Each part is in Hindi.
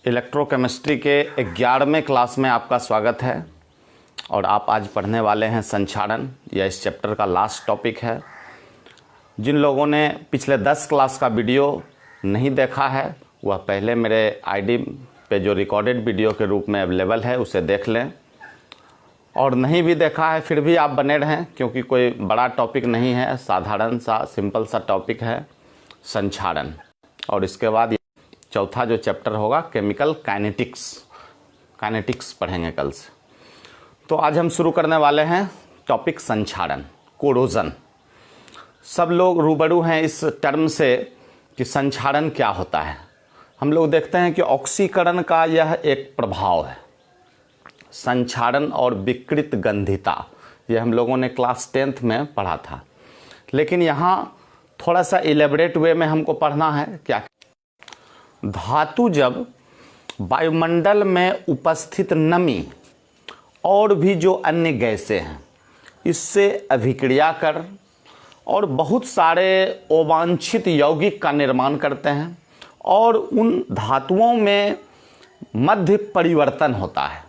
इलेक्ट्रोकेमिस्ट्री के 11वें क्लास में आपका स्वागत है और आप आज पढ़ने वाले हैं संक्षारण। यह इस चैप्टर का लास्ट टॉपिक है। जिन लोगों ने पिछले 10 क्लास का वीडियो नहीं देखा है वह पहले मेरे आईडी पे जो रिकॉर्डेड वीडियो के रूप में अवेलेबल है उसे देख लें, और नहीं भी देखा है फिर भी आप बने रहें क्योंकि कोई बड़ा टॉपिक नहीं है, साधारण सा सिंपल सा टॉपिक है संक्षारण। और इसके बाद चौथा जो चैप्टर होगा केमिकल काइनेटिक्स पढ़ेंगे कल से। तो आज हम शुरू करने वाले हैं टॉपिक संक्षारण, कोरोजन। सब लोग रूबरू हैं इस टर्म से कि संक्षारण क्या होता है। हम लोग देखते हैं कि ऑक्सीकरण का यह एक प्रभाव है, संक्षारण और विकृत गंधिता, यह हम लोगों ने क्लास 10th में पढ़ा था। लेकिन यहाँ थोड़ा सा इलेबरेट वे में हमको पढ़ना है। क्या धातु जब वायुमंडल में उपस्थित नमी और भी जो अन्य गैसें हैं इससे अभिक्रिया कर और बहुत सारे अवांछित यौगिक का निर्माण करते हैं और उन धातुओं में मध्य परिवर्तन होता है,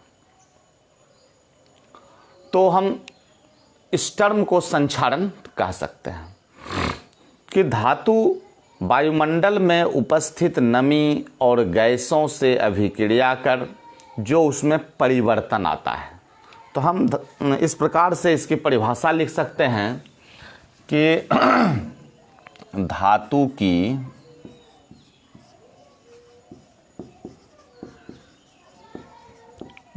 तो हम इस टर्म को संक्षारण कह सकते हैं कि धातु वायुमंडल में उपस्थित नमी और गैसों से अभिक्रिया कर जो उसमें परिवर्तन आता है। तो हम इस प्रकार से इसकी परिभाषा लिख सकते हैं कि धातु की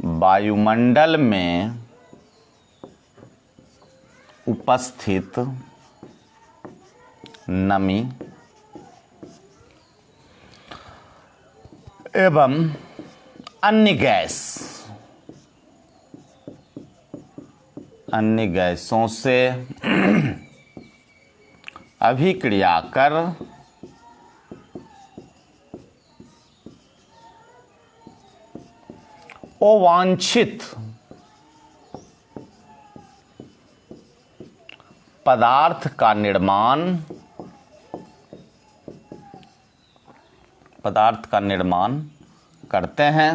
वायुमंडल में उपस्थित नमी एवं अन्य गैसों से अभिक्रिया कर अवांछित पदार्थ का निर्माण करते हैं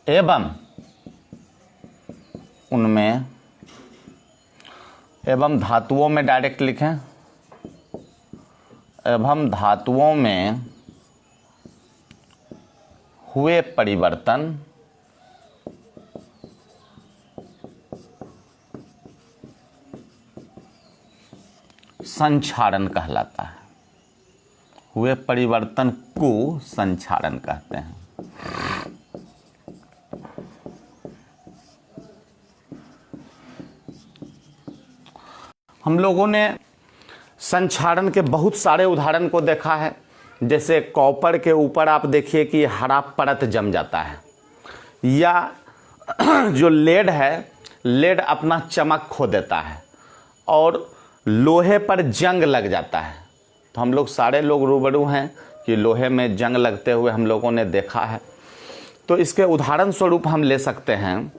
एवं उनमें एवं धातुओं में डायरेक्ट लिखें, एवं धातुओं में हुए परिवर्तन संक्षारण कहलाता है। हुए परिवर्तन को संक्षारण कहते हैं। हम लोगों ने संक्षारण के बहुत सारे उदाहरण को देखा है। जैसे कॉपर के ऊपर आप देखिए कि हरा परत जम जाता है, या जो लेड है, लेड अपना चमक खो देता है और लोहे पर जंग लग जाता है। तो हम लोग सारे लोग रूबरू हैं कि लोहे में जंग लगते हुए हम लोगों ने देखा है। तो इसके उदाहरण स्वरूप हम ले सकते हैं,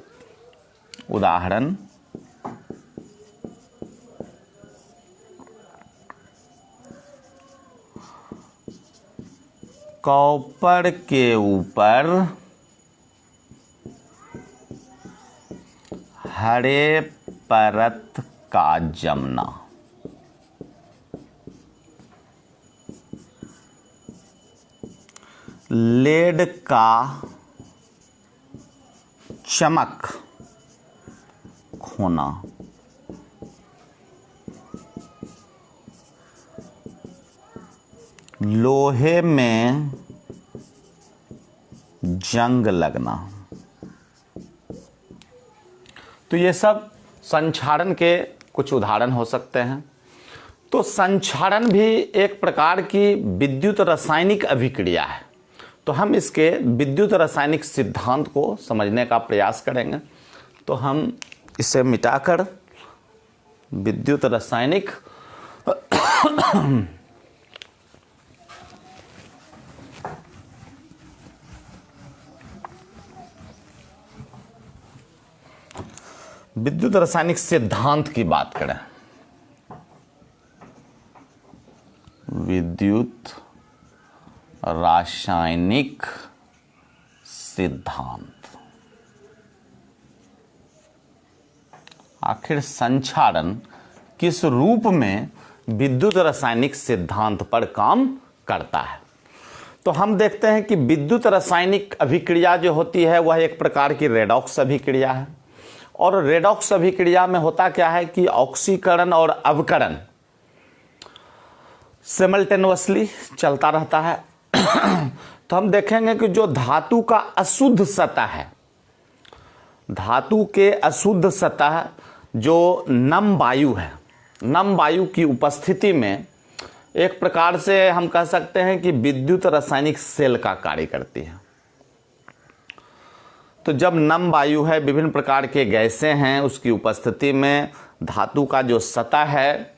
उदाहरण कॉपर के ऊपर हरे परत का जमना, लेड का चमक खोना, लोहे में जंग लगना। तो ये सब संक्षारण के कुछ उदाहरण हो सकते हैं। तो संक्षारण भी एक प्रकार की विद्युत रासायनिक अभिक्रिया है। तो हम इसके विद्युत रासायनिक सिद्धांत को समझने का प्रयास करेंगे। तो हम इसे मिटाकर विद्युत रासायनिक विद्युत रासायनिक सिद्धांत की बात करें, विद्युत रासायनिक सिद्धांत। आखिर संक्षारण किस रूप में विद्युत रासायनिक सिद्धांत पर काम करता है? तो हम देखते हैं कि विद्युत रासायनिक अभिक्रिया जो होती है वह एक प्रकार की रेडॉक्स अभिक्रिया है। और रेडॉक्स अभिक्रिया में होता क्या है कि ऑक्सीकरण और अवकरण सिमल्टेनियसली चलता रहता है। तो हम देखेंगे कि जो धातु का अशुद्ध सतह है, धातु के अशुद्ध सतह जो नम वायु है, नम वायु की उपस्थिति में एक प्रकार से हम कह सकते हैं कि विद्युत रासायनिक सेल का कार्य करती है। तो जब नम वायु है, विभिन्न प्रकार के गैसें हैं, उसकी उपस्थिति में धातु का जो सतह है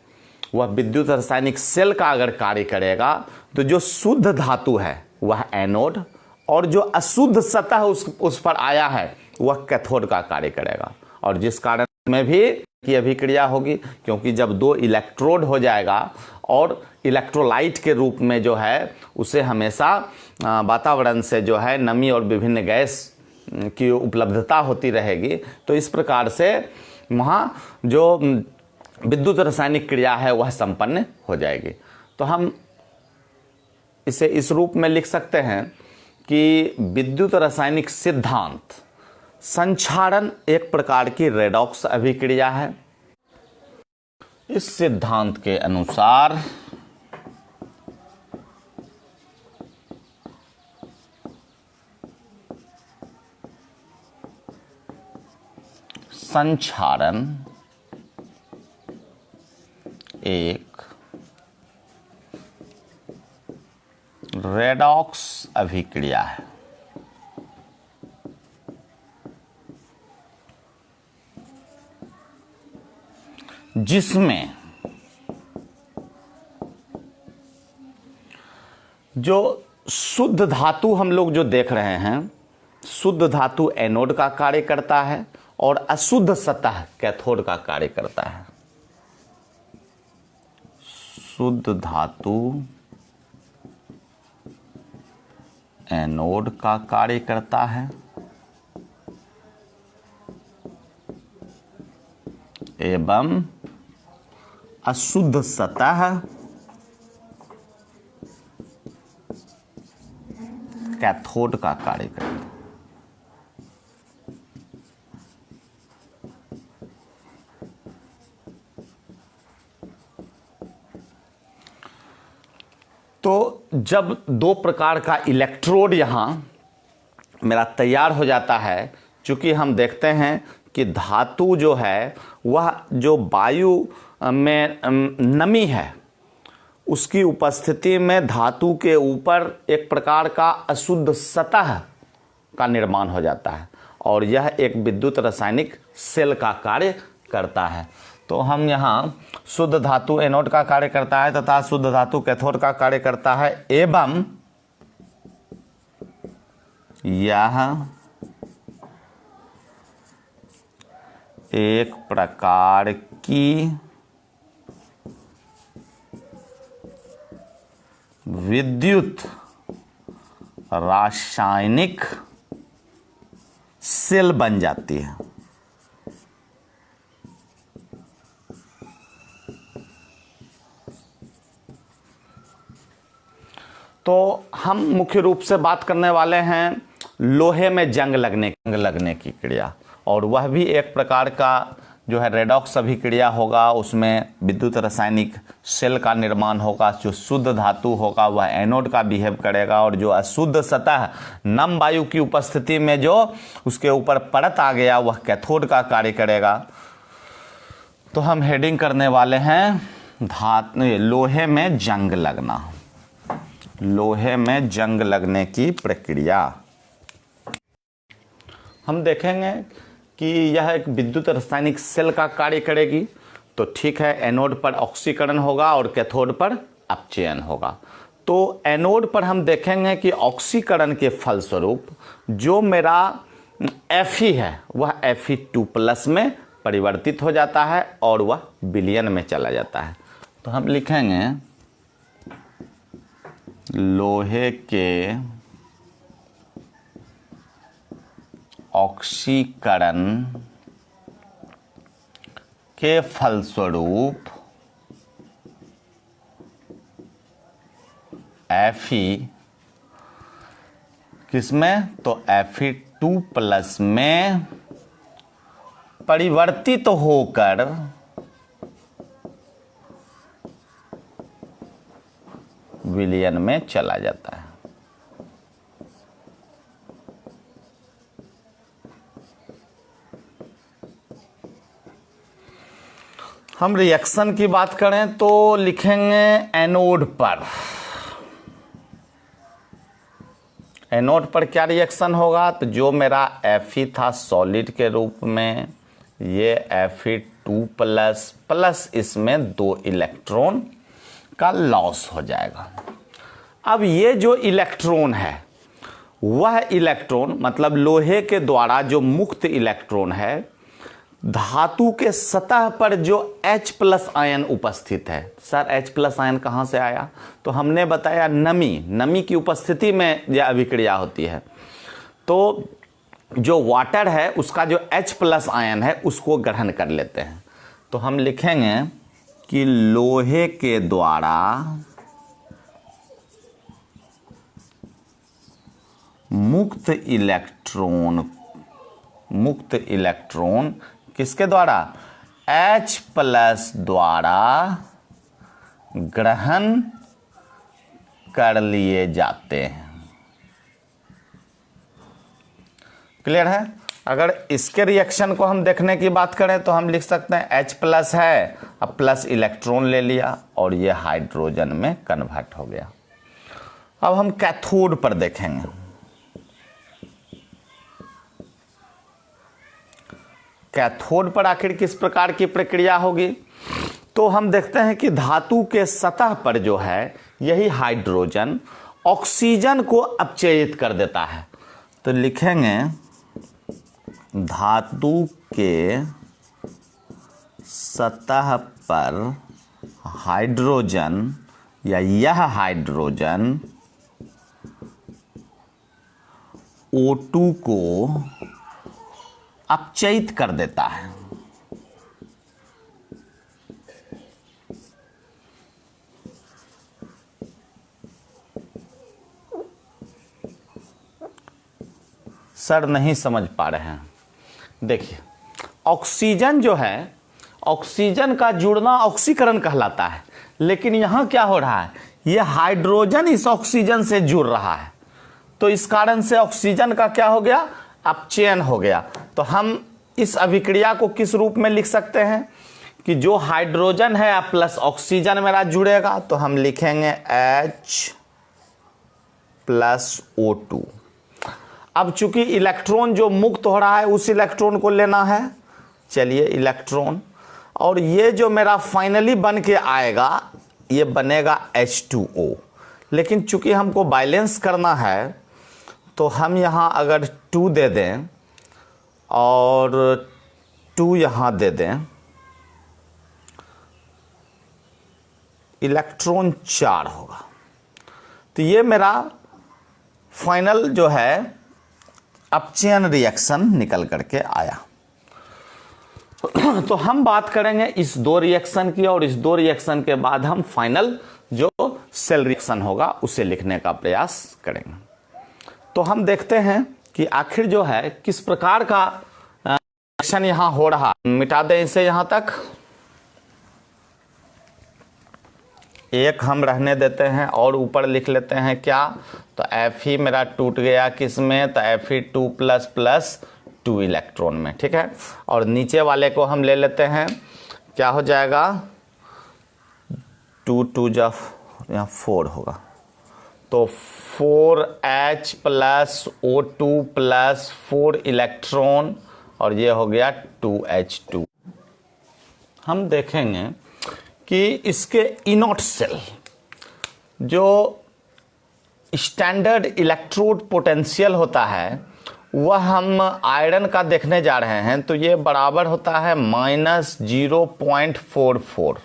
वह विद्युत रासायनिक सेल का अगर कार्य करेगा तो जो शुद्ध धातु है वह एनोड और जो अशुद्ध सतह उस पर आया है वह कैथोड का कार्य करेगा। और जिस कारण में भी की अभिक्रिया होगी, क्योंकि जब दो इलेक्ट्रोड हो जाएगा और इलेक्ट्रोलाइट के रूप में जो है उसे हमेशा वातावरण से जो है नमी और विभिन्न गैस की उपलब्धता होती रहेगी, तो इस प्रकार से वहाँ जो विद्युत रासायनिक क्रिया है वह संपन्न हो जाएगी। तो हम इसे इस रूप में लिख सकते हैं कि विद्युत रासायनिक सिद्धांत संक्षारण एक प्रकार की रेडॉक्स अभिक्रिया है। इस सिद्धांत के अनुसार संक्षारण एक रेडॉक्स अभिक्रिया है। जिसमें जो शुद्ध धातु हम लोग जो देख रहे हैं, शुद्ध धातु एनोड का कार्य करता है और अशुद्ध सतह कैथोड का कार्य करता है। शुद्ध धातु एनोड का कार्य करता है एवं अशुद्ध सतह कैथोड का कार्य करता है। तो जब दो प्रकार का इलेक्ट्रोड यहां मेरा तैयार हो जाता है, चूंकि हम देखते हैं कि धातु जो है वह जो वायु में नमी है उसकी उपस्थिति में धातु के ऊपर एक प्रकार का अशुद्ध सतह का निर्माण हो जाता है और यह एक विद्युत रासायनिक सेल का कार्य करता है। तो हम यहाँ शुद्ध धातु एनोड का कार्य करता है तथा शुद्ध धातु कैथोड का कार्य करता है एवं यह एक प्रकार की विद्युत रासायनिक सेल बन जाती है। तो हम मुख्य रूप से बात करने वाले हैं लोहे में जंग लगने की क्रिया, और वह भी एक प्रकार का जो है रेडॉक्स अभिक्रिया होगा। उसमें विद्युत रासायनिक सेल का निर्माण होगा। जो शुद्ध धातु होगा वह एनोड का बिहेव करेगा और जो अशुद्ध सतह नम वायु की उपस्थिति में जो उसके ऊपर परत आ गया वह कैथोड का कार्य करेगा। तो हम हेडिंग करने वाले हैं लोहे में जंग लगना, लोहे में जंग लगने की प्रक्रिया। हम देखेंगे कि यह एक विद्युत रासायनिक सेल का कार्य करेगी। तो ठीक है, एनोड पर ऑक्सीकरण होगा और कैथोड पर अपचयन होगा। तो एनोड पर हम देखेंगे कि ऑक्सीकरण के फलस्वरूप जो मेरा Fe है वह Fe2+ में परिवर्तित हो जाता है और वह विलयन में चला जाता है। तो हम लिखेंगे लोहे के ऑक्सीकरण के फलस्वरूप Fe किसमें, तो Fe2+ में परिवर्तित होकर विलयन में चला जाता है। हम रिएक्शन की बात करें तो लिखेंगे एनोड पर। एनोड पर क्या रिएक्शन होगा, तो जो मेरा Fe था सॉलिड के रूप में, ये Fe2+ प्लस इसमें 2 इलेक्ट्रॉन का लॉस हो जाएगा। अब ये जो इलेक्ट्रॉन है, वह इलेक्ट्रॉन मतलब लोहे के द्वारा जो मुक्त इलेक्ट्रॉन है, धातु के सतह पर जो H+ आयन उपस्थित है। सर H+ आयन कहाँ से आया, तो हमने बताया नमी की उपस्थिति में यह अभिक्रिया होती है। तो जो वाटर है उसका जो H+ आयन है उसको ग्रहण कर लेते हैं। तो हम लिखेंगे कि लोहे के द्वारा मुक्त इलेक्ट्रॉन किसके द्वारा, H+ द्वारा ग्रहण कर लिए जाते हैं। क्लियर है। अगर इसके रिएक्शन को हम देखने की बात करें तो हम लिख सकते हैं H+ है, अब प्लस इलेक्ट्रॉन ले लिया और ये हाइड्रोजन में कन्वर्ट हो गया। अब हम कैथोड पर देखेंगे। कैथोड पर आखिर किस प्रकार की प्रक्रिया होगी, तो हम देखते हैं कि धातु के सतह पर जो है यही हाइड्रोजन ऑक्सीजन को अपचयित कर देता है। तो लिखेंगे धातु के सतह पर हाइड्रोजन या यह हाइड्रोजन O2 को अपचयित कर देता है। सर नहीं समझ पा रहे हैं। देखिए, ऑक्सीजन जो है, ऑक्सीजन का जुड़ना ऑक्सीकरण कहलाता है, लेकिन यहां क्या हो रहा है, यह हाइड्रोजन इस ऑक्सीजन से जुड़ रहा है, तो इस कारण से ऑक्सीजन का क्या हो गया, अपचयन हो गया। तो हम इस अभिक्रिया को किस रूप में लिख सकते हैं कि जो हाइड्रोजन है प्लस ऑक्सीजन मेरा जुड़ेगा, तो हम लिखेंगे H+O2। अब चूंकि इलेक्ट्रॉन जो मुक्त हो रहा है उस इलेक्ट्रॉन को लेना है, चलिए इलेक्ट्रॉन, और ये जो मेरा फाइनली बन के आएगा ये बनेगा H2O। लेकिन चूंकि हमको बैलेंस करना है तो हम यहाँ अगर 2 दे दें और 2 यहाँ दे दें, इलेक्ट्रॉन 4 होगा। तो ये मेरा फाइनल जो है अपचयन रिएक्शन निकल करके आया। तो हम बात करेंगे इस 2 रिएक्शन की, और इस 2 रिएक्शन के बाद हम फाइनल जो सेल रिएक्शन होगा उसे लिखने का प्रयास करेंगे। तो हम देखते हैं कि आखिर जो है किस प्रकार का रिएक्शन यहां हो रहा। मिटा दें इसे यहां तक, एक हम रहने देते हैं और ऊपर लिख लेते हैं क्या, तो Fe मेरा टूट गया किस में, तो Fe2++ 2 इलेक्ट्रॉन में, ठीक है। और नीचे वाले को हम ले लेते हैं, क्या हो जाएगा, 2 2 जा यहाँ 4 होगा, तो 4H+O2+4 इलेक्ट्रॉन, और ये हो गया 2H2। हम देखेंगे कि इसके इनॉट सेल जो स्टैंडर्ड इलेक्ट्रोड पोटेंशियल होता है वह हम आयरन का देखने जा रहे हैं, तो ये बराबर होता है -0.44,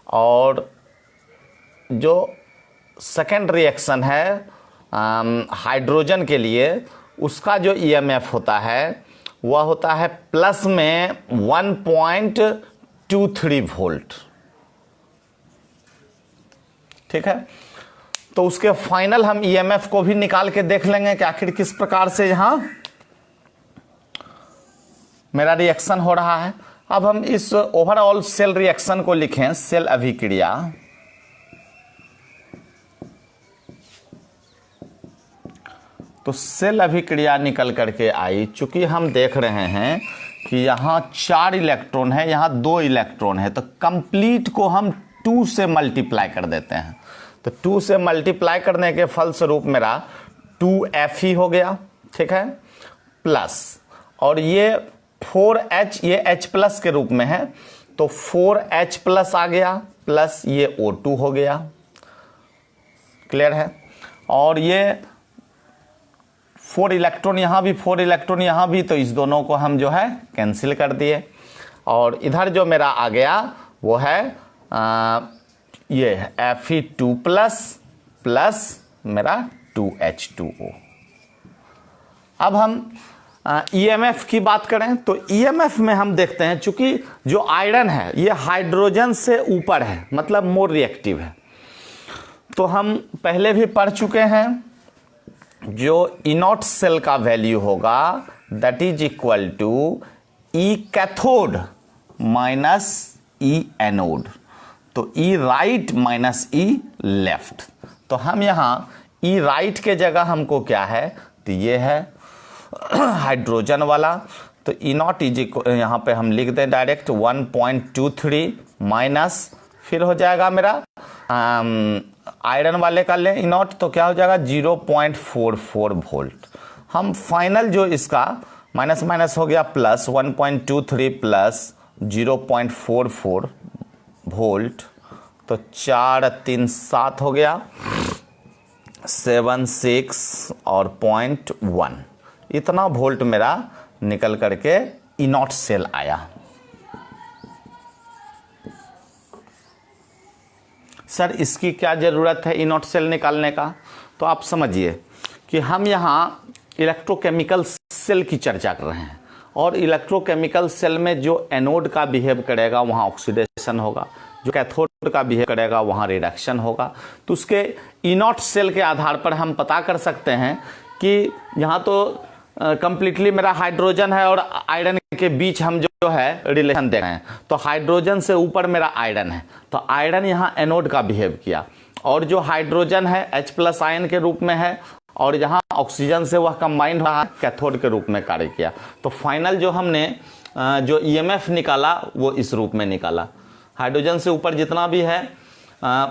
और जो सेकेंड रिएक्शन है हाइड्रोजन के लिए, उसका जो ईएमएफ होता है वह होता है प्लस में 1.23 वोल्ट। ठीक है, तो उसके फाइनल हम ईएमएफ को भी निकाल के देख लेंगे कि आखिर किस प्रकार से यहां मेरा रिएक्शन हो रहा है। अब हम इस ओवरऑल सेल रिएक्शन को लिखें, सेल अभिक्रिया। तो सेल अभिक्रिया निकल करके आई, चूंकि हम देख रहे हैं कि यहां 4 इलेक्ट्रॉन है, यहां 2 इलेक्ट्रॉन है, तो कंप्लीट को हम 2 से मल्टीप्लाई कर देते हैं। तो 2 से मल्टीप्लाई करने के फलस्वरूप मेरा 2Fe हो गया। ठीक है, प्लस और ये 4H, ये H प्लस के रूप में है, तो 4H प्लस आ गया, प्लस ये O2 हो गया। क्लियर है, और ये 4 इलेक्ट्रॉन यहां भी, 4 इलेक्ट्रॉन यहां भी, तो इस दोनों को हम जो है कैंसिल कर दिए। और इधर जो मेरा आ गया वो है ये है Fe2 प्लस प्लस मेरा 2H2O। अब हम ईएमएफ की बात करें तो ईएमएफ में हम देखते हैं, चूंकि जो आयरन है ये हाइड्रोजन से ऊपर है, मतलब मोर रिएक्टिव है। तो हम पहले भी पढ़ चुके हैं, जो इनॉट सेल का वैल्यू होगा that is equal to E cathode minus E anode, तो E right minus E left. तो हम यहां ई राइट के जगह हमको क्या है, तो ये है हाइड्रोजन वाला, तो ई नॉट इज इक्वल, यहां पे हम लिख दें डायरेक्ट 1.23 माइनस, फिर हो जाएगा मेरा आयरन वाले का ले ई नॉट, तो क्या हो जाएगा 0.44 वोल्ट। हम फाइनल जो इसका माइनस माइनस हो गया प्लस 1.23 प्लस 0.44 वोल्ट, तो 4 3 7 हो गया, 7 6 और 0.1, इतना वोल्ट मेरा निकल करके इनॉट सेल आया। सर इसकी क्या ज़रूरत है इनॉट सेल निकालने का? तो आप समझिए कि हम यहाँ इलेक्ट्रोकेमिकल सेल की चर्चा कर रहे हैं, और इलेक्ट्रोकेमिकल सेल में जो एनोड का बिहेव करेगा वहाँ ऑक्सीडेशन होगा, जो कैथोड का बिहेव करेगा वहाँ रिडक्शन होगा। तो उसके इनॉट सेल के आधार पर हम पता कर सकते हैं कि यहाँ तो कंप्लीटली मेरा हाइड्रोजन है और आयरन के बीच हम जो है रिलेशन देख रहे हैं, तो हाइड्रोजन से ऊपर मेरा आयरन है, तो आयरन यहाँ एनोड का बिहेव किया, और जो हाइड्रोजन है H प्लस आयन के रूप में है, और यहाँ ऑक्सीजन से वह कंबाइंड रहा कैथोड के रूप में कार्य किया। तो फाइनल जो हमने जो ईएमएफ निकाला वो इस रूप में निकाला। हाइड्रोजन से ऊपर जितना भी है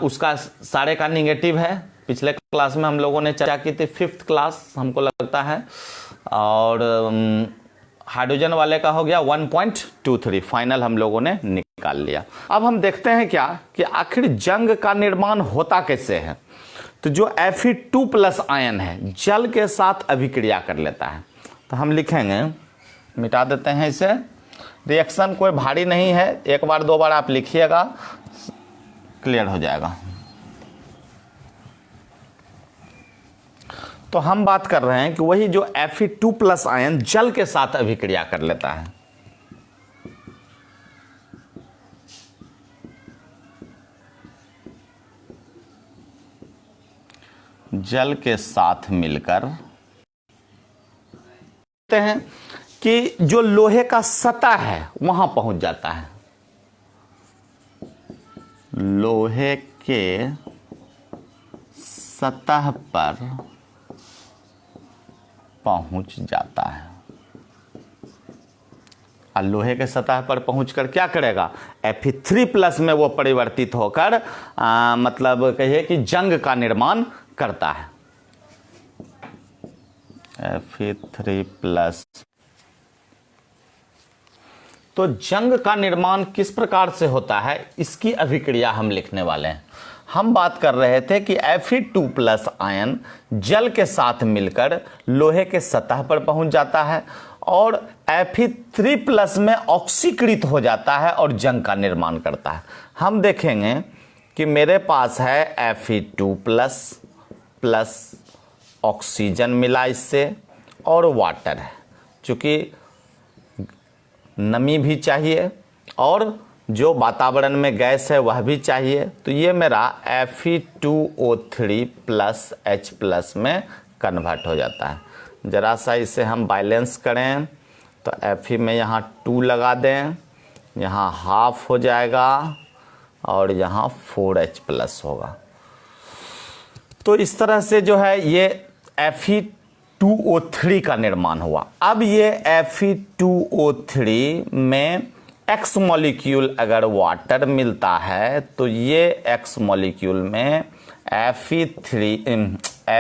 उसका सारे का निगेटिव है। पिछले क्लास में हम लोगों ने चर्चा की थी, 5th क्लास हमको लगता है, और हाइड्रोजन वाले का हो गया 1.23, फाइनल हम लोगों ने निकाल लिया। अब हम देखते हैं क्या कि आखिर जंग का निर्माण होता कैसे है। तो जो Fe2 प्लस आयन है जल के साथ अभिक्रिया कर लेता है, तो हम लिखेंगे, मिटा देते हैं इसे, रिएक्शन कोई भारी नहीं है, एक बार 2 बार आप लिखिएगा क्लियर हो जाएगा। तो हम बात कर रहे हैं कि वही जो Fe2 प्लस आयन जल के साथ अभिक्रिया कर लेता है। जल के साथ मिलकर कहते हैं कि जो लोहे का सतह है वहां पहुंच जाता है, लोहे के सतह पर पहुंच जाता है, और लोहे के सतह पर पहुंचकर क्या करेगा, Fe3 प्लस में वो परिवर्तित होकर मतलब कहिए कि जंग का निर्माण करता है। Fe3 प्लस, तो जंग का निर्माण किस प्रकार से होता है इसकी अभिक्रिया हम लिखने वाले हैं। हम बात कर रहे थे कि Fe2 प्लस आयन जल के साथ मिलकर लोहे के सतह पर पहुंच जाता है, और Fe3 प्लस में ऑक्सीकृत हो जाता है और जंग का निर्माण करता है। हम देखेंगे कि मेरे पास है Fe2 प्लस ऑक्सीजन मिला इससे और वाटर है, चूँकि नमी भी चाहिए और जो वातावरण में गैस है वह भी चाहिए, तो ये मेरा Fe2O3 प्लस H प्लस में कन्वर्ट हो जाता है। ज़रा सा इसे हम बैलेंस करें तो Fe में यहाँ 2 लगा दें, यहाँ हाफ हो जाएगा और यहाँ 4H प्लस होगा। तो इस तरह से जो है ये Fe2O3 का निर्माण हुआ। अब ये Fe2O3 में X मॉलिक्यूल अगर वाटर मिलता है तो ये X मॉलिक्यूल में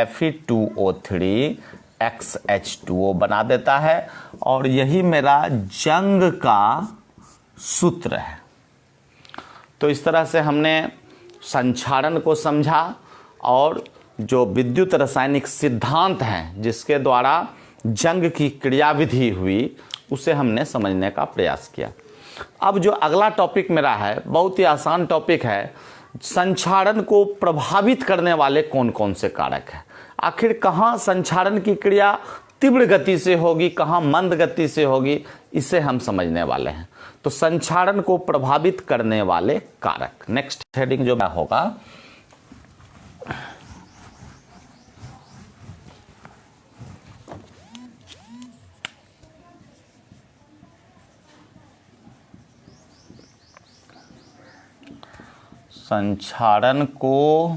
Fe2O3 XH2O बना देता है और यही मेरा जंग का सूत्र है। तो इस तरह से हमने संक्षारण को समझा और जो विद्युत रासायनिक सिद्धांत हैं जिसके द्वारा जंग की क्रियाविधि हुई उसे हमने समझने का प्रयास किया। अब जो अगला टॉपिक मेरा है बहुत ही आसान टॉपिक है, संक्षारण को प्रभावित करने वाले कौन कौन से कारक हैं। आखिर कहाँ संक्षारण की क्रिया तीव्र गति से होगी, कहाँ मंद गति से होगी, इसे हम समझने वाले हैं। तो संक्षारण को प्रभावित करने वाले कारक, नेक्स्ट हेडिंग जो होगा संक्षारण को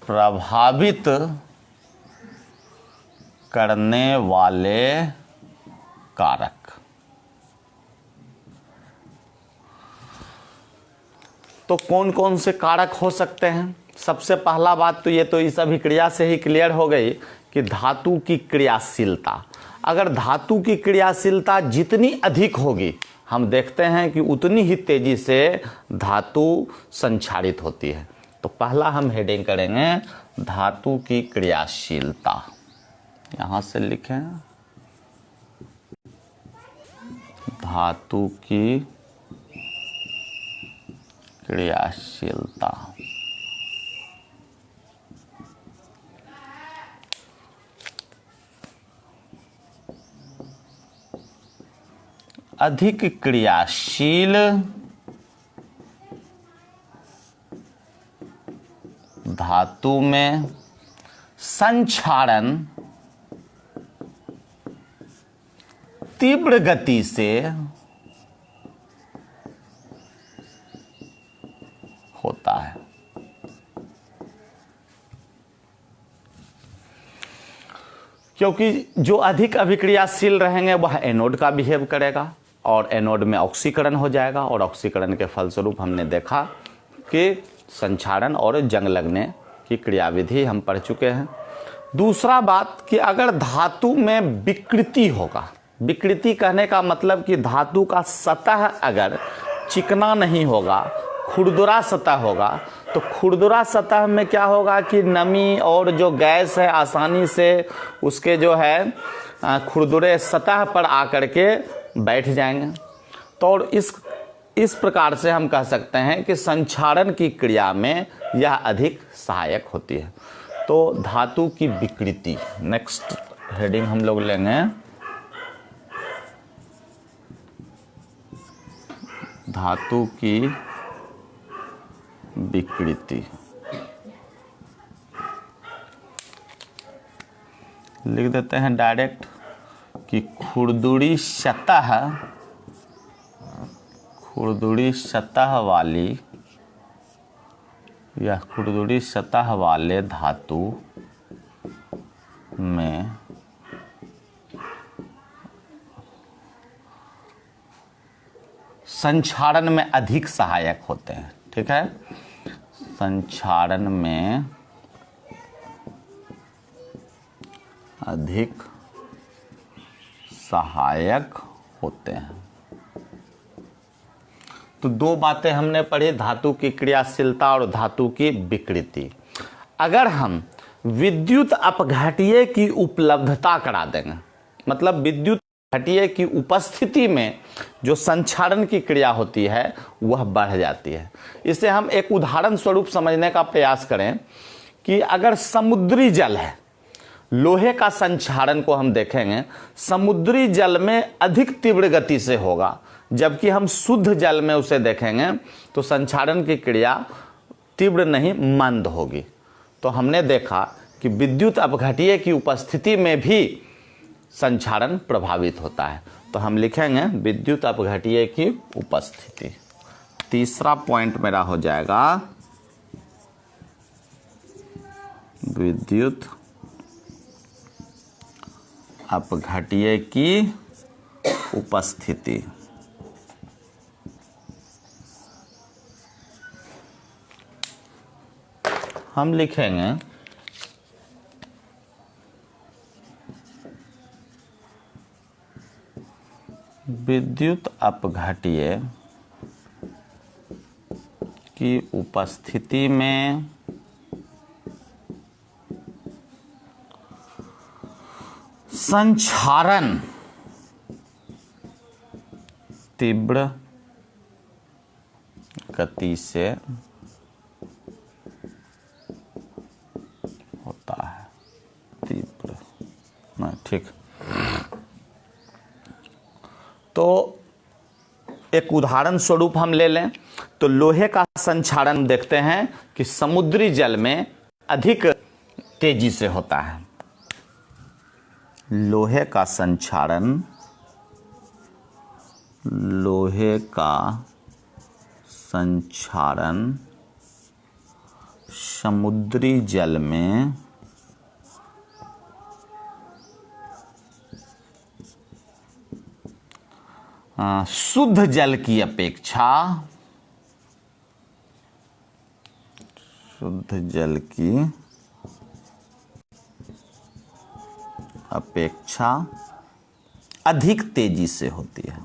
प्रभावित करने वाले कारक। तो कौन कौन से कारक हो सकते हैं? सबसे पहला बात तो ये तो इस अभिक्रिया से ही क्लियर हो गई कि धातु की क्रियाशीलता। अगर धातु की क्रियाशीलता जितनी अधिक होगी हम देखते हैं कि उतनी ही तेजी से धातु संक्षारित होती है। तो पहला हम हेडिंग करेंगे धातु की क्रियाशीलता। यहां से लिखें धातु की क्रियाशीलता। अधिक क्रियाशील धातु में संक्षारण तीव्र गति से होता है। क्योंकि जो अधिक अभिक्रियाशील रहेंगे वह एनोड का बिहेव करेगा और एनोड में ऑक्सीकरण हो जाएगा और ऑक्सीकरण के फलस्वरूप हमने देखा कि संक्षारण और जंग लगने की क्रियाविधि हम पढ़ चुके हैं। दूसरा बात कि अगर धातु में विकृति होगा, विकृति कहने का मतलब कि धातु का सतह अगर चिकना नहीं होगा, खुरदुरा सतह होगा, तो खुरदुरा सतह में क्या होगा कि नमी और जो गैस है आसानी से उसके जो है खुरदुरे सतह पर आकर के बैठ जाएंगे। तो इस प्रकार से हम कह सकते हैं कि संक्षारण की क्रिया में यह अधिक सहायक होती है। तो धातु की विकृति, नेक्स्ट हेडिंग हम लोग लेंगे धातु की विकृति। लिख देते हैं डायरेक्ट कि खुरदुरी सतह वाली या खुरदुरी सतह वाले धातु में संक्षारण में अधिक सहायक होते हैं। ठीक है, संक्षारण में अधिक सहायक होते हैं। तो दो बातें हमने पढ़ी, धातु की क्रियाशीलता और धातु की विकृति। अगर हम विद्युत अपघट्य की उपलब्धता करा देंगे, मतलब विद्युत अपघट्य की उपस्थिति में जो संक्षारण की क्रिया होती है वह बढ़ जाती है। इसे हम एक उदाहरण स्वरूप समझने का प्रयास करें कि अगर समुद्री जल है, लोहे का संक्षारण को हम देखेंगे, समुद्री जल में अधिक तीव्र गति से होगा, जबकि हम शुद्ध जल में उसे देखेंगे तो संक्षारण की क्रिया तीव्र नहीं, मंद होगी। तो हमने देखा कि विद्युत अपघट्य की उपस्थिति में भी संक्षारण प्रभावित होता है। तो हम लिखेंगे विद्युत अपघट्य की उपस्थिति। तीसरा पॉइंट मेरा हो जाएगा विद्युत अपघट्य की उपस्थिति। हम लिखेंगे विद्युत अपघट्य की उपस्थिति में संक्षारण तीव्र गति से होता है। तीव्र नहीं, ठीक। तो एक उदाहरण स्वरूप हम ले लें तो लोहे का संक्षारण देखते हैं कि समुद्री जल में अधिक तेजी से होता है। लोहे का संक्षारण, लोहे का संक्षारण समुद्री जल में शुद्ध जल की अपेक्षा, शुद्ध जल की अपेक्षा अधिक तेजी से होती है।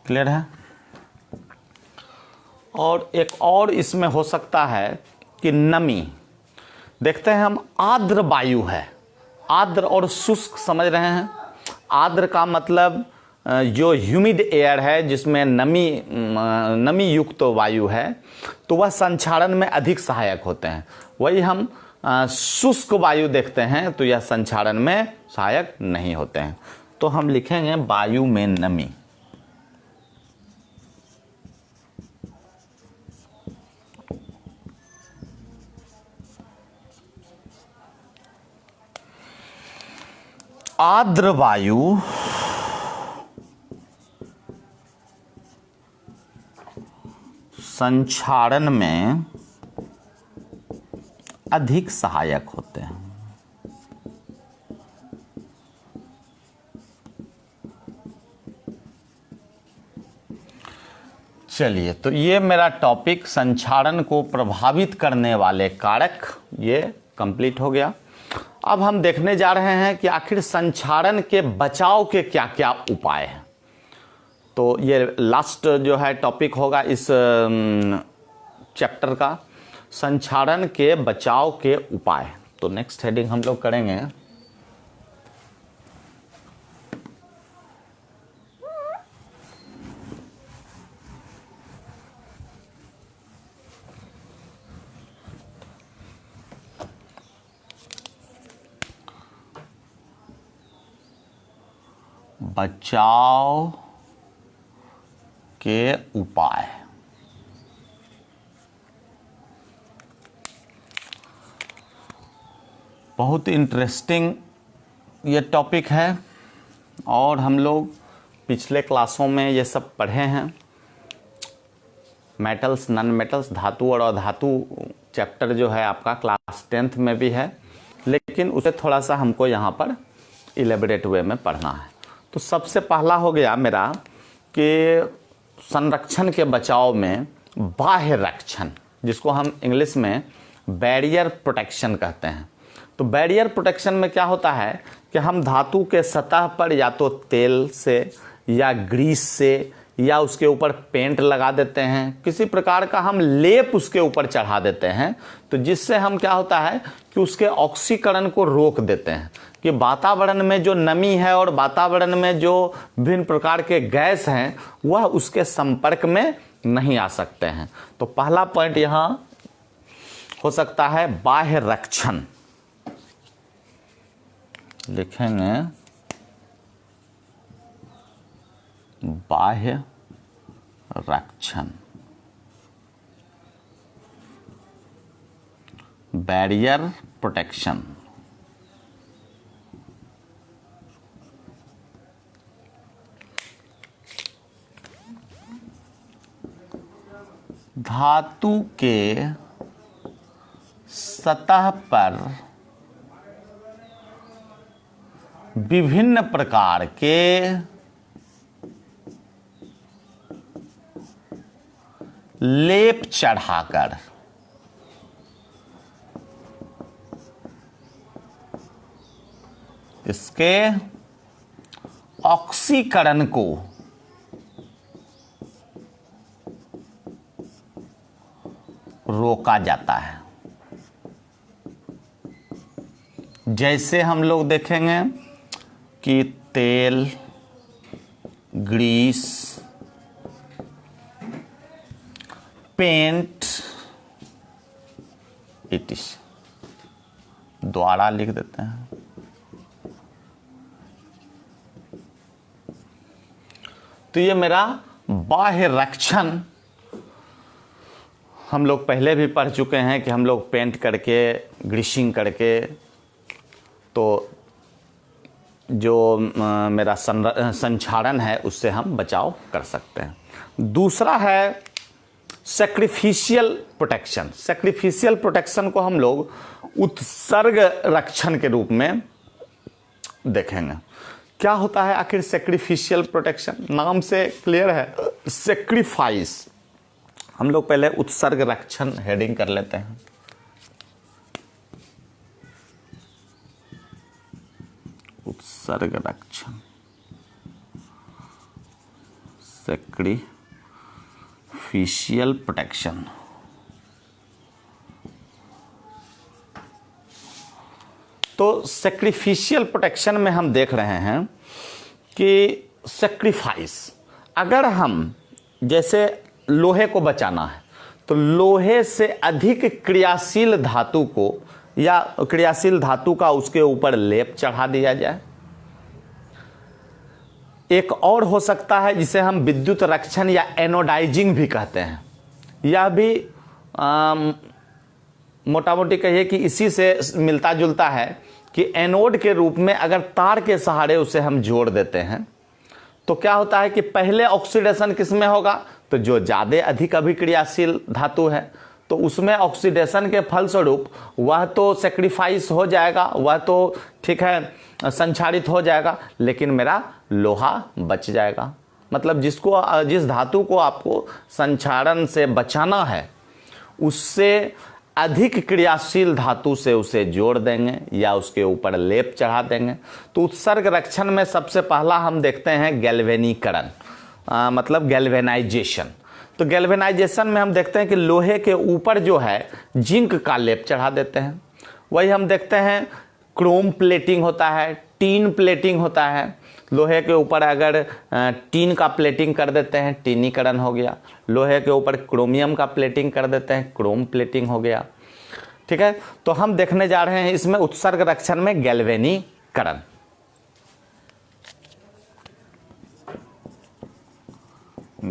क्लियर है? और एक और इसमें हो सकता है कि नमी। देखते हैं हम, आर्द्र वायु है, आर्द्र और शुष्क समझ रहे हैं। आर्द्र का मतलब जो ह्यूमिड एयर है, जिसमें नमी युक्त वायु है, तो वह संक्षारण में अधिक सहायक होते हैं। वही हम शुष्क वायु देखते हैं तो यह संक्षारण में सहायक नहीं होते हैं। तो हम लिखेंगे वायु में नमी। आर्द्र वायु संक्षारण में अधिक सहायक होते हैं। चलिए, तो ये मेरा टॉपिक संक्षारण को प्रभावित करने वाले कारक ये कंप्लीट हो गया। अब हम देखने जा रहे हैं कि आखिर संक्षारण के बचाव के क्या क्या उपाय हैं। तो ये लास्ट जो है टॉपिक होगा इस चैप्टर का, संक्षारण के बचाव के उपाय। तो नेक्स्ट हेडिंग हम लोग करेंगे बचाव के उपाय। बहुत इंटरेस्टिंग ये टॉपिक है और हम लोग पिछले क्लासों में ये सब पढ़े हैं। मेटल्स, नॉन मेटल्स, धातु और अधातु चैप्टर जो है आपका क्लास 10th में भी है, लेकिन उसे थोड़ा सा हमको यहाँ पर इलेबोरेट वे में पढ़ना है। तो सबसे पहला हो गया मेरा कि संरक्षण के बचाव में बाह्य रक्षण, जिसको हम इंग्लिश में बैरियर प्रोटेक्शन कहते हैं। तो बैरियर प्रोटेक्शन में क्या होता है कि हम धातु के सतह पर या तो तेल से या ग्रीस से या उसके ऊपर पेंट लगा देते हैं, किसी प्रकार का हम लेप उसके ऊपर चढ़ा देते हैं, तो जिससे हम क्या होता है कि उसके ऑक्सीकरण को रोक देते हैं, कि वातावरण में जो नमी है और वातावरण में जो विभिन्न प्रकार के गैस हैं वह उसके संपर्क में नहीं आ सकते हैं। तो पहला पॉइंट यहां हो सकता है बाह्य रक्षण, लिखेंगे बाह्य रक्षण, बैरियर प्रोटेक्शन। धातु के सतह पर विभिन्न प्रकार के लेप चढ़ाकर इसके ऑक्सीकरण को रोका जाता है। जैसे हम लोग देखेंगे कि तेल, ग्रीस, पेंट इटिश द्वारा लिख देते हैं। तो ये मेरा बाह्य रक्षण, हम लोग पहले भी पढ़ चुके हैं कि हम लोग पेंट करके, ग्रीसिंग करके, तो जो मेरा संक्षारण है उससे हम बचाव कर सकते हैं। दूसरा है सैक्रिफिशियल प्रोटेक्शन। सैक्रिफिशियल प्रोटेक्शन को हम लोग उत्सर्ग रक्षण के रूप में देखेंगे। क्या होता है आखिर सैक्रिफिशियल प्रोटेक्शन? नाम से क्लियर है, सैक्रिफाइस। हम लोग पहले उत्सर्ग रक्षण हेडिंग कर लेते हैं। उत्सर्ग रक्षण, सैक्रिफिशियल प्रोटेक्शन। तो सैक्रिफिशियल प्रोटेक्शन में हम देख रहे हैं कि सैक्रिफाइस, अगर हम जैसे लोहे को बचाना है तो लोहे से अधिक क्रियाशील धातु को या क्रियाशील धातु का उसके ऊपर लेप चढ़ा दिया जाए। एक और हो सकता है जिसे हम विद्युत रक्षण या एनोडाइजिंग भी कहते हैं। यह भी मोटा मोटी कहिए कि इसी से मिलता जुलता है कि एनोड के रूप में अगर तार के सहारे उसे हम जोड़ देते हैं तो क्या होता है कि पहले ऑक्सीडेशन किसमें होगा, तो जो ज़्यादा अधिक अभिक्रियाशील धातु है तो उसमें ऑक्सीडेशन के फलस्वरूप वह तो सेक्रीफाइस हो जाएगा, वह तो ठीक है संक्षारित हो जाएगा, लेकिन मेरा लोहा बच जाएगा। मतलब जिस धातु को आपको संक्षारण से बचाना है उससे अधिक क्रियाशील धातु से उसे जोड़ देंगे या उसके ऊपर लेप चढ़ा देंगे। तो उत्सर्ग रक्षण में सबसे पहला हम देखते हैं गैल्वेनीकरण, मतलब गैल्वेनाइजेशन। तो गैल्वेनाइजेशन में हम देखते हैं कि लोहे के ऊपर जो है जिंक का लेप चढ़ा देते हैं। वही हम देखते हैं क्रोम प्लेटिंग होता है, टीन प्लेटिंग होता है। लोहे के ऊपर अगर टीन का प्लेटिंग कर देते हैं, टीनीकरण हो गया। लोहे के ऊपर क्रोमियम का प्लेटिंग कर देते हैं, क्रोम प्लेटिंग हो गया। ठीक है, तो हम देखने जा रहे हैं इसमें उत्सर्ग रक्षण में गैल्वेनीकरण।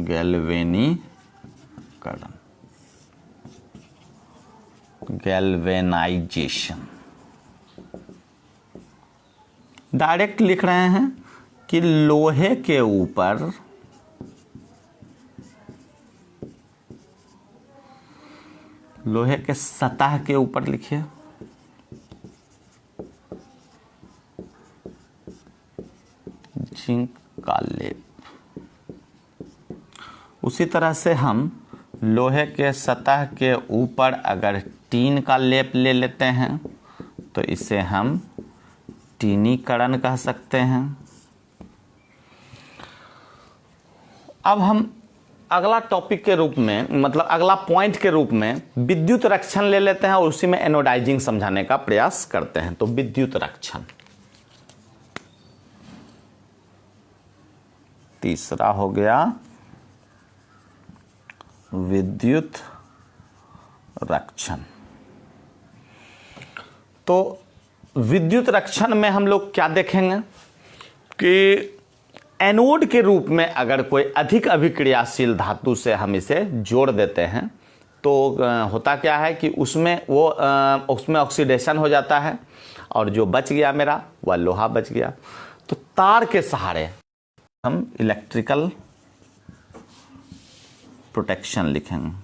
गैल्वेनीकरण, गैल्वेनाइजेशन। डायरेक्ट लिख रहे हैं कि लोहे के ऊपर लोहे के सतह के ऊपर लिखिए जिंक का लेप। उसी तरह से हम लोहे के सतह के ऊपर अगर टीन का लेप ले लेते हैं तो इसे हम टीनीकरण कह सकते हैं। अब हम अगला टॉपिक के रूप में, मतलब अगला पॉइंट के रूप में विद्युत रक्षण ले लेते हैं और उसी में एनोडाइजिंग समझाने का प्रयास करते हैं। तो विद्युत रक्षण तीसरा हो गया, विद्युत रक्षण। तो विद्युत रक्षण में हम लोग क्या देखेंगे कि एनोड के रूप में अगर कोई अधिक अभिक्रियाशील धातु से हम इसे जोड़ देते हैं तो होता क्या है कि उसमें ऑक्सीडेशन हो जाता है और जो बच गया मेरा वह लोहा बच गया। तो तार के सहारे हम इलेक्ट्रिकल प्रोटेक्शन लिखेंगे।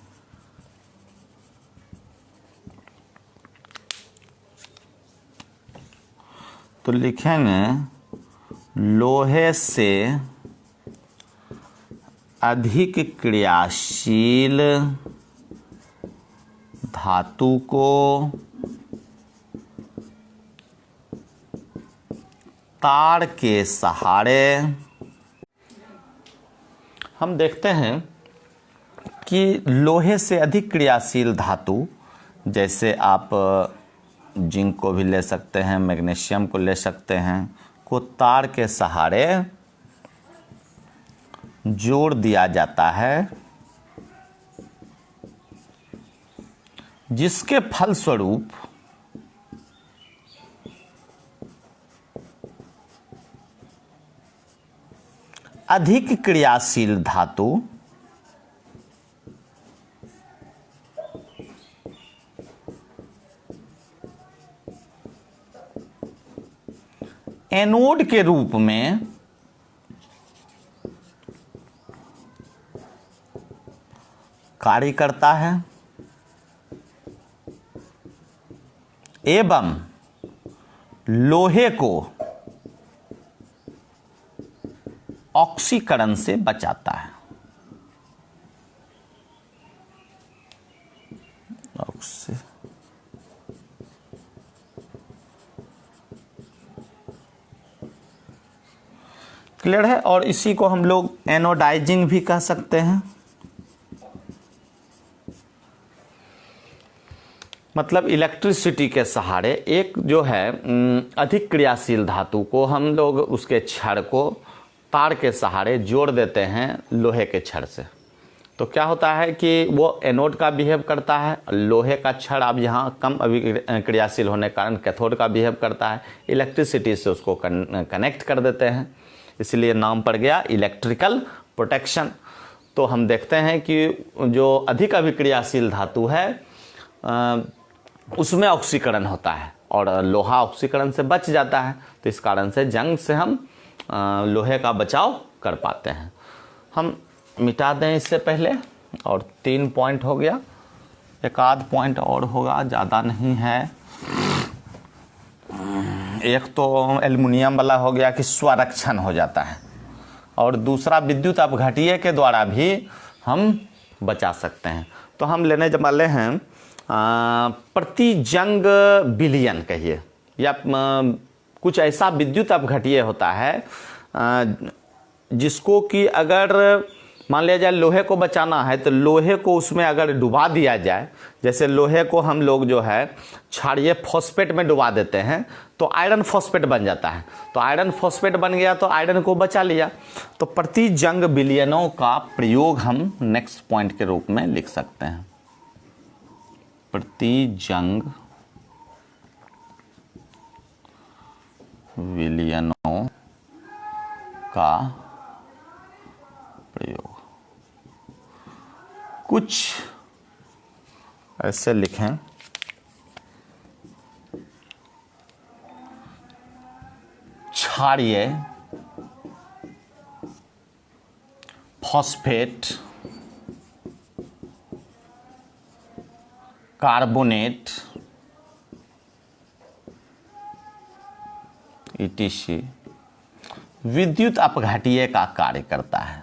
तो लिखेंगे लोहे से अधिक क्रियाशील धातु को तार के सहारे, हम देखते हैं कि लोहे से अधिक क्रियाशील धातु, जैसे आप जिंक को भी ले सकते हैं, मैग्नीशियम को ले सकते हैं, को तार के सहारे जोड़ दिया जाता है, जिसके फलस्वरूप अधिक क्रियाशील धातु एनोड के रूप में कार्य करता है एवं लोहे को ऑक्सीकरण से बचाता है। क्लियर है। और इसी को हम लोग एनोडाइजिंग भी कह सकते हैं। मतलब इलेक्ट्रिसिटी के सहारे एक जो है अधिक क्रियाशील धातु को हम लोग उसके छड़ को तार के सहारे जोड़ देते हैं लोहे के छड़ से। तो क्या होता है कि वो एनोड का बिहेव करता है, लोहे का छड़ अब यहाँ कम क्रियाशील होने के कारण कैथोड का बिहेव करता है, इलेक्ट्रिसिटी से उसको कनेक्ट कर देते हैं, इसलिए नाम पड़ गया इलेक्ट्रिकल प्रोटेक्शन। तो हम देखते हैं कि जो अधिक अभिक्रियाशील धातु है उसमें ऑक्सीकरण होता है और लोहा ऑक्सीकरण से बच जाता है। तो इस कारण से जंग से हम लोहे का बचाव कर पाते हैं। हम मिटा दें इससे पहले, और 3 पॉइंट हो गया, एक आध पॉइंट और होगा, ज़्यादा नहीं है। एक तो एल्युमिनियम वाला हो गया कि स्वरक्षण हो जाता है, और दूसरा विद्युत अपघट्य के द्वारा भी हम बचा सकते हैं। तो हम लेने वाले हैं प्रति जंग बिलियन कहिए, या कुछ ऐसा विद्युत अपघट्य होता है जिसको कि अगर मान लिया जाए लोहे को बचाना है तो लोहे को उसमें अगर डुबा दिया जाए, जैसे लोहे को हम लोग जो है क्षारीय फॉस्फेट में डुबा देते हैं तो आयरन फॉस्फेट बन जाता है। तो आयरन फॉस्फेट बन गया तो आयरन को बचा लिया। तो प्रति जंग बिलियनों का प्रयोग हम नेक्स्ट पॉइंट के रूप में लिख सकते हैं। प्रति जंग बिलियनों का प्रयोग कुछ ऐसे लिखें, क्षारीय फॉस्फेट, कार्बोनेट ETC विद्युत अपघट्य का कार्य करता है।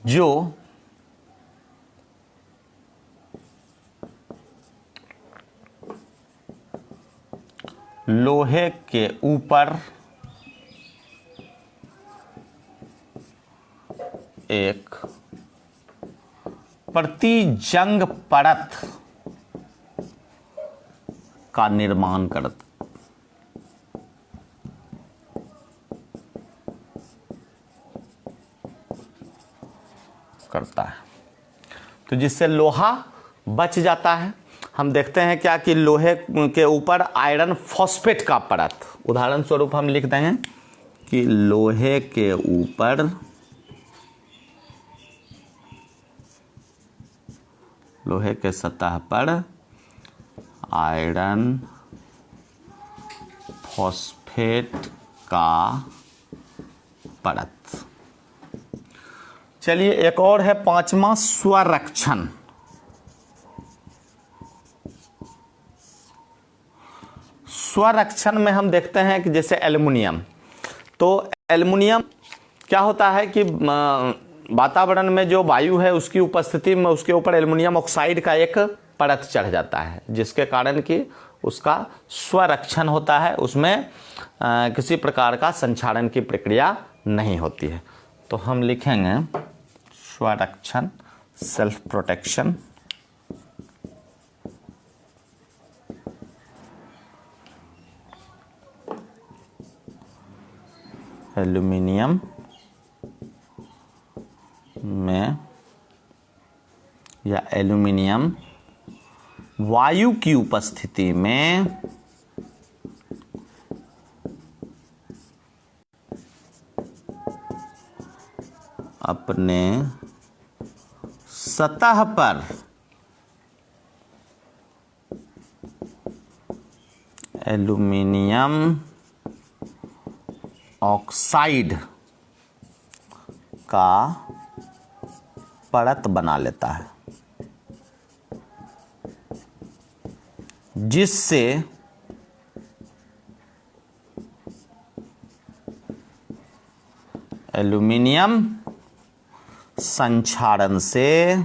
जो लोहे के ऊपर एक प्रतिजंग परत का निर्माण करता है, तो जिससे लोहा बच जाता है। हम देखते हैं क्या कि लोहे के ऊपर आयरन फॉस्फेट का परत, उदाहरण स्वरूप हम लिख देंगे कि लोहे के ऊपर लोहे के सतह पर आयरन फॉस्फेट का परत। चलिए एक और है पांचवा, स्वरक्षण। स्वरक्षण में हम देखते हैं कि जैसे एल्युमिनियम, तो एल्युमिनियम क्या होता है कि वातावरण में जो वायु है उसकी उपस्थिति में उसके ऊपर एल्युमिनियम ऑक्साइड का एक परत चढ़ जाता है, जिसके कारण कि उसका स्वरक्षण होता है, उसमें किसी प्रकार का संक्षारण की प्रक्रिया नहीं होती है। तो हम लिखेंगे स्वरक्षण, सेल्फ प्रोटेक्शन। एल्युमिनियम में या एल्युमिनियम वायु की उपस्थिति में अपने सतह पर एल्युमिनियम ऑक्साइड का परत बना लेता है, जिससे एल्युमिनियम संक्षारण से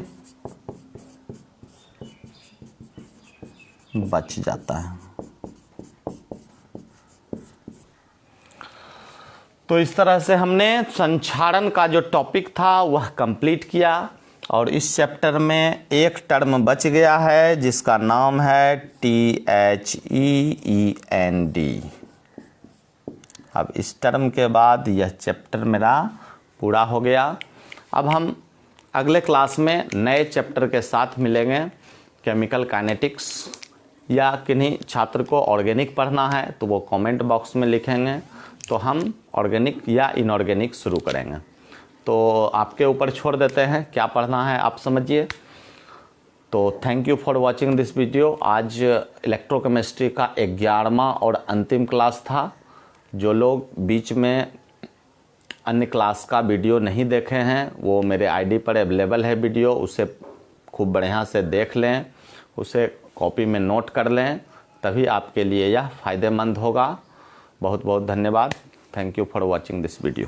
बच जाता है। तो इस तरह से हमने संक्षारण का जो टॉपिक था वह कंप्लीट किया, और इस चैप्टर में एक टर्म बच गया है जिसका नाम है THEEND। अब इस टर्म के बाद यह चैप्टर मेरा पूरा हो गया। अब हम अगले क्लास में नए चैप्टर के साथ मिलेंगे। केमिकल काइनेटिक्स, या किन्हीं छात्र को ऑर्गेनिक पढ़ना है तो वो कमेंट बॉक्स में लिखेंगे, तो हम ऑर्गेनिक या इनऑर्गेनिक शुरू करेंगे। तो आपके ऊपर छोड़ देते हैं क्या पढ़ना है, आप समझिए। तो thank you for watching this video. आज इलेक्ट्रोकेमिस्ट्री का 11वां और अंतिम क्लास था। जो लोग बीच में अन्य क्लास का वीडियो नहीं देखे हैं वो मेरे आईडी पर अवेलेबल है वीडियो, उसे खूब बढ़िया से देख लें, उसे कॉपी में नोट कर लें, तभी आपके लिए यह फ़ायदेमंद होगा। बहुत बहुत धन्यवाद। Thank you for watching this video.